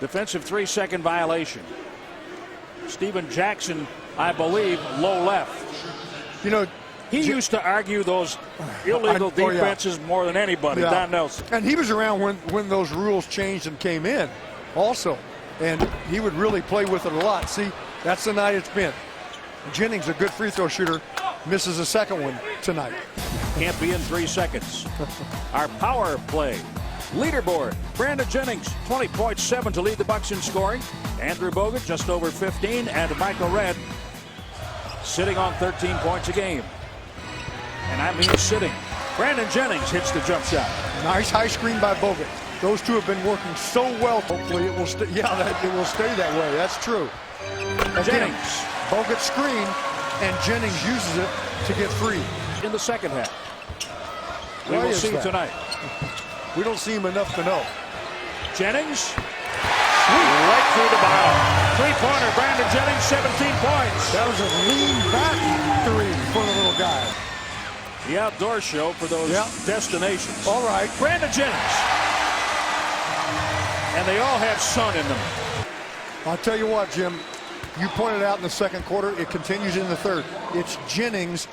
Defensive 3-second violation. Steven Jackson, I believe, low left. You know, he used to argue those illegal defenses more than anybody, Don Nelson. And he was around when those rules changed and came in also. And he would really play with it a lot. See, that's the night it's been. Jennings, a good free throw shooter, misses a second one tonight. Can't be in 3 seconds. Our power play leaderboard. Brandon Jennings, 20.7 to lead the Bucks in scoring. Andrew Bogut, just over 15. And Michael Redd, sitting on 13 points a game. And I mean sitting. Brandon Jennings hits the jump shot. Nice high screen by Bogut. Those two have been working so well. Hopefully it will stay. Yeah, it will stay that way. That's true. Again, Jennings. Bogut screen, and Jennings uses it to get free. In the second half. We will see tonight. We don't see him enough to know. Jennings. Right through the bottom. Three-pointer, Brandon Jennings, 17 points. That was a lean back three for the little guy. The outdoor show for those destinations. All right. Brandon Jennings. And they all have sun in them. I'll tell you what, Jim. You pointed out in the second quarter, it continues in the third. It's Jennings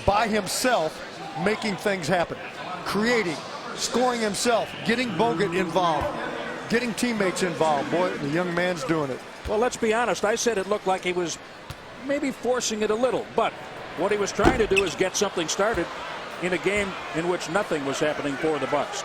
by himself making things happen. Creating, scoring himself, getting Bogut involved, getting teammates involved. Boy, the young man's doing it. Well, let's be honest. I said it looked like he was maybe forcing it a little. But what he was trying to do is get something started in a game in which nothing was happening for the Bucks.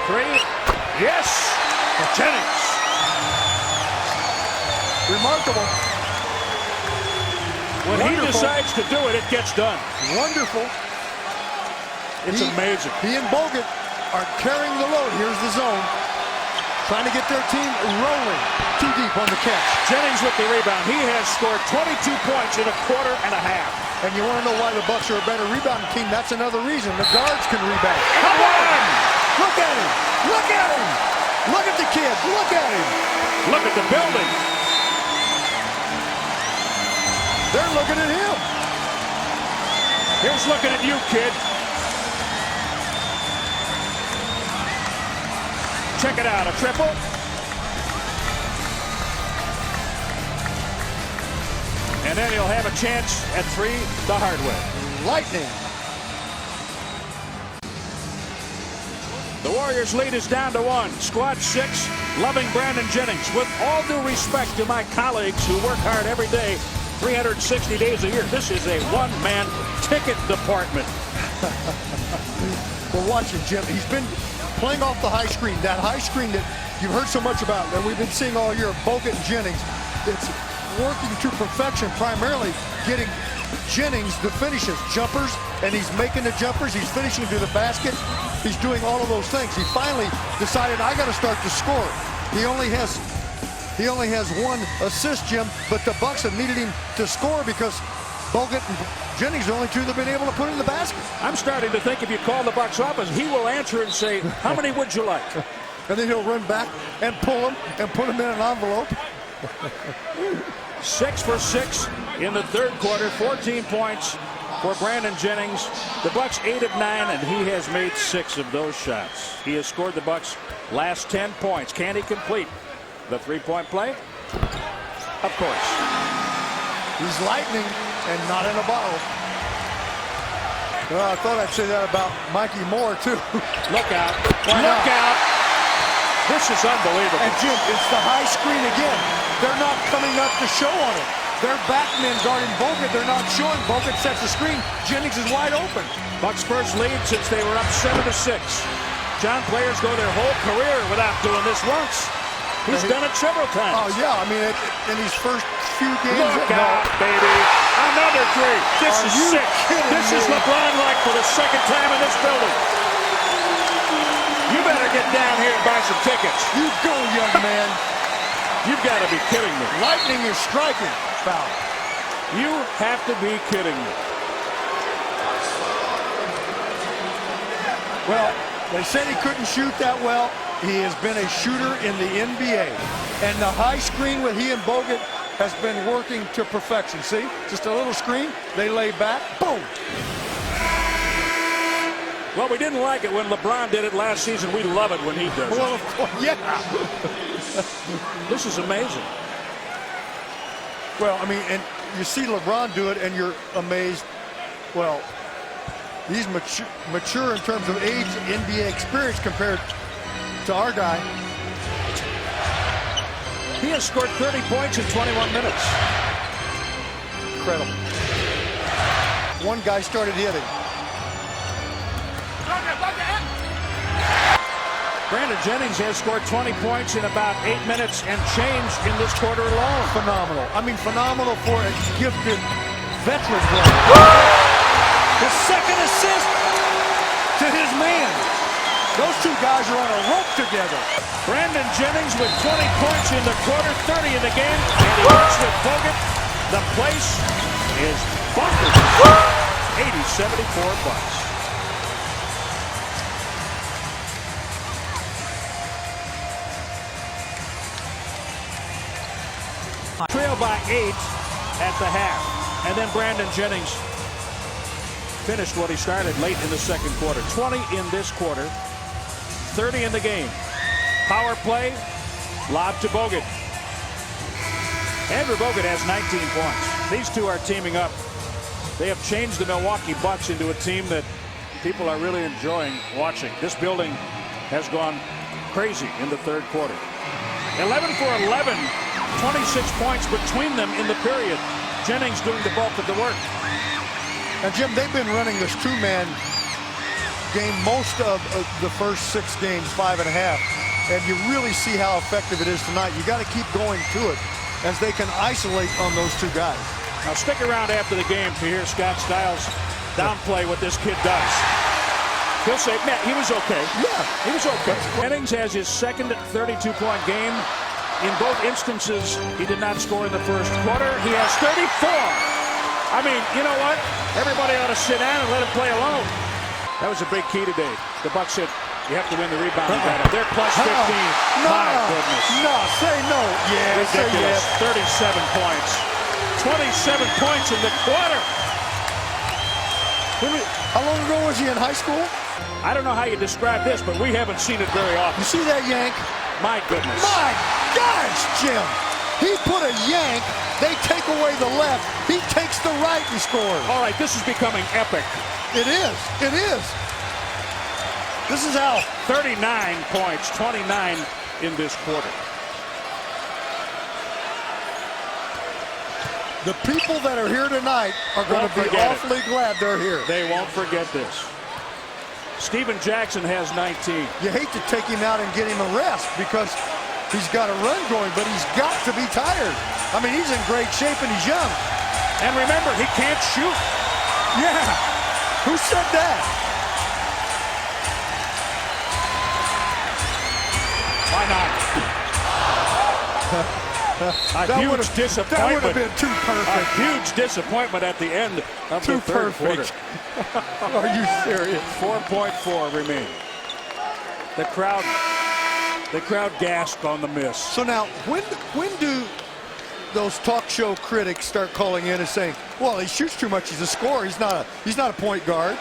Three. Yes. Jennings. Remarkable. When he decides to do it, it gets done. Wonderful. It's amazing. He and Bogut are carrying the load. Here's the zone. Trying to get their team rolling. Too deep on the catch. Jennings with the rebound. He has scored 22 points in a quarter and a half. And you want to know why the Bucks are a better rebounding team? That's another reason. The guards can rebound. Come on! Look at him! Look at him! Look at the kid! Look at him! Look at the building. They're looking at him. Here's looking at you, kid. Check it out, a triple. And then he'll have a chance at three the hard way. Lightning. The Warriors lead is down to 1. Squad 6, loving Brandon Jennings. With all due respect to my colleagues who work hard every day, 360 days a year, this is a one-man ticket department. Well, watch him, Jim. He's been playing off the high screen. That high screen that you've heard so much about, that we've been seeing all year, Bogut and Jennings. It's working to perfection, primarily getting Jennings the finishes, jumpers, and he's making the jumpers. He's finishing to the basket. He's doing all of those things. He finally decided, I got to start to score. He only has one assist, Jim, but the Bucks have needed him to score because Bogut and Jennings are the only two that have been able to put in the basket. I'm starting to think if you call the Bucks office, he will answer and say, how many would you like? And then he'll run back and pull them and put them in an envelope. 6 for 6 in the third quarter, 14 points for Brandon Jennings. The Bucks 8 of 9, and he has made 6 of those shots. He has scored the Bucks' last 10 points. Can he complete the three-point play? Of course. He's lightning and not in a bottle. Well, I thought I'd say that about Mikey Moore, too. Look out. Look out. This is unbelievable. And, Jim, it's the high screen again. They're not coming up to show on it. Their backmen guarding Bogut. They're not showing. Bogut sets the screen. Jennings is wide open. Bucks' first lead since they were up 7-6. John, players go their whole career without doing this once. He's done it several times. Oh, yeah. I mean, in his first few games. Look out, baby. Another three. This is sick. This is LeBron-like for the second time in this building. You better get down here and buy some tickets. You go, young man. You've got to be kidding me. Lightning is striking. Foul. You have to be kidding me. Well, they said he couldn't shoot that well. He has been a shooter in the NBA. And the high screen with he and Bogut has been working to perfection. See? Just a little screen. They lay back. Boom. Well, we didn't like it when LeBron did it last season. We love it when he does it. Well, of course, yeah. This is amazing. Well, I mean, and you see LeBron do it, and you're amazed. Well, he's mature in terms of age, NBA experience compared to our guy. He has scored 30 points in 21 minutes. Incredible. One guy started hitting. Brandon Jennings has scored 20 points in about 8 minutes and change in this quarter alone. Phenomenal. I mean, phenomenal for a gifted veteran player. His second assist to his man. Those two guys are on a rope together. Brandon Jennings with 20 points in the quarter, 30 in the game, and he works with Bogut. The place is buckled. 80-74 Bucks. Trail by 8 at the half. And then Brandon Jennings finished what he started late in the second quarter. 20 in this quarter, 30 in the game. Power play, lob to Bogut. Andrew Bogut has 19 points. These two are teaming up. They have changed the Milwaukee Bucks into a team that people are really enjoying watching. This building has gone crazy in the third quarter. 11 for 11. 26 points between them in the period. Jennings doing the bulk of the work. And Jim, they've been running this two-man game most of the first 6 games, 5.5. And you really see how effective it is tonight. You got to keep going to it as they can isolate on those two guys. Now stick around after the game to hear Scott Skiles downplay what this kid does. He'll say, man, he was okay. Yeah, he was okay. Jennings has his second 32-point game. In both instances, he did not score in the first quarter. He has 34. I mean, you know what? Everybody ought to sit down and let him play alone. That was a big key today. The Bucks said, you have to win the rebounding battle. They're plus 15. No, My goodness. No, say no. Yeah, ridiculous. Say yes. 37 points. 27 points in the quarter. How long ago was he in high school? I don't know how you describe this, but we haven't seen it very often. You see that yank? My goodness. My gosh, Jim. He put a yank. They take away the left. He takes the right and scores. All right, this is becoming epic. It is. It is. This is how. 39 points, 29 in this quarter. The people that are here tonight are going to be awfully glad they're here. They won't forget this. Steven Jackson has 19. You hate to take him out and get him a rest because he's got a run going, but he's got to be tired. I mean, he's in great shape and he's young. And remember, he can't shoot. Yeah. Who said that? Why not? A huge disappointment. That would have been too perfect. A huge disappointment at the end of the third quarter. Are you serious? 4.4 remaining. The crowd gasped on the miss. So now, when do those talk show critics start calling in and saying, "Well, he shoots too much. He's a scorer. He's not a point guard."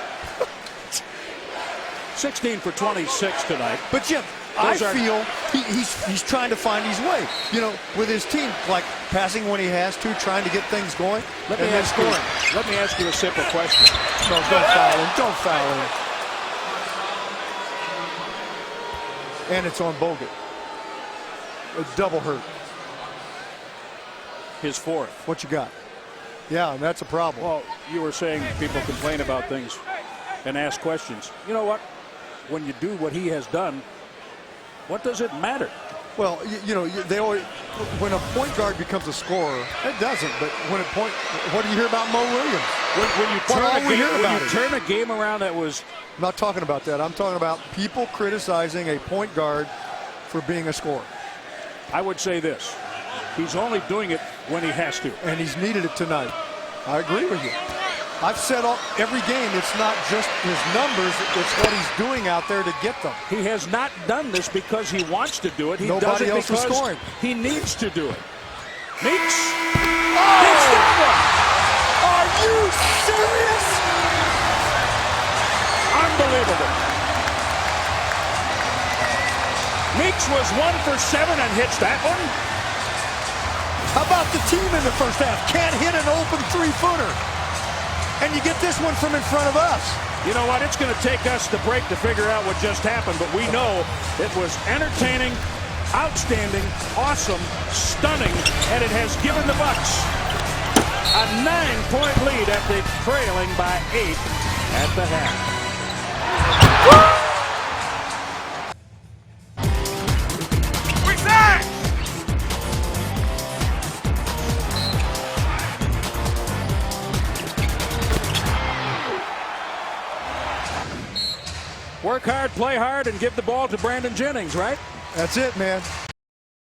16 for 26 tonight. But Jim, I feel he's trying to find his way. You know, with his team, like passing when he has to, trying to get things going. Let me ask you a simple question. No, don't foul him. Don't foul him. And it's on Bogut. A double hurt. His fourth. What you got? Yeah, and that's a problem. Well, you were saying people complain about things and ask questions. You know what? When you do what he has done, what does it matter? Well, you know, they always, when a point guard becomes a scorer, it doesn't. But what do you hear about Mo Williams? When you turn a game around that was. I'm not talking about that. I'm talking about people criticizing a point guard for being a scorer. I would say this. He's only doing it when he has to. And he's needed it tonight. I agree with you. I've said every game, it's not just his numbers, it's what he's doing out there to get them. He has not done this because he wants to do it. He does it else because is scoring. He needs to do it. Meeks. Oh! Are you serious? On Unbelievable. Meeks was 1 for 7 and hits that one. How about the team in the first half? Can't hit an open three-footer. And you get this one from in front of us. You know what? It's going to take us the break to figure out what just happened, but we know it was entertaining, outstanding, awesome, stunning, and it has given the Bucks a 9-point lead after trailing by 8 at the half. Work hard, play hard, and give the ball to Brandon Jennings, right? That's it, man.